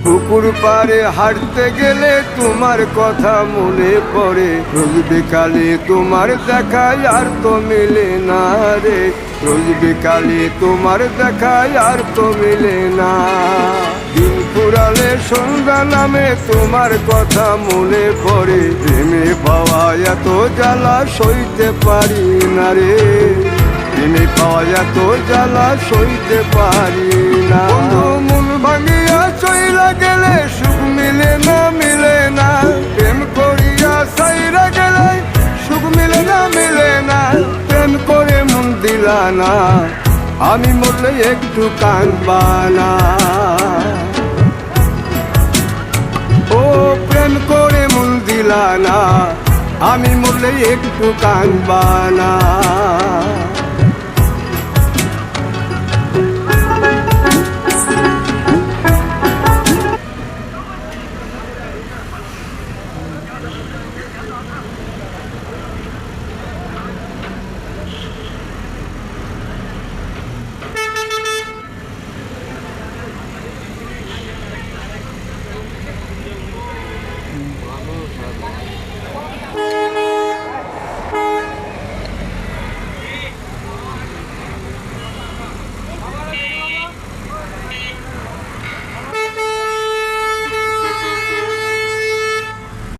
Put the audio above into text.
পুকুর পাড়ে হাঁটতে গেলে তোমার কথা মনে পড়ে, রোজ বিকালে তোমার দেখায় আর তো মিলে না রে, রোজ বিকালে তোমার দেখায় আর তো মিলে না। দিন ফুরালে সন্ধ্যা নামে তোমার কথা মনে পড়ে, প্রেমে পাওয়া এত জ্বালা সইতে পারি না রে, প্রেমে পাওয়া এত জ্বালা সইতে পারি না। মন ভাঙিয়া চইলা গেলে সুখ মিলে না, মিলে না, প্রেম করিয়া সাইরা গেলে সুখ মিলে না, মিলে না, প্রেম করে মন দিলা না, আমি মরলে একটু কাঁদবা না। ও প্রেম করে মন দিলা না, আমি মরলে একটু কাঁদবা না।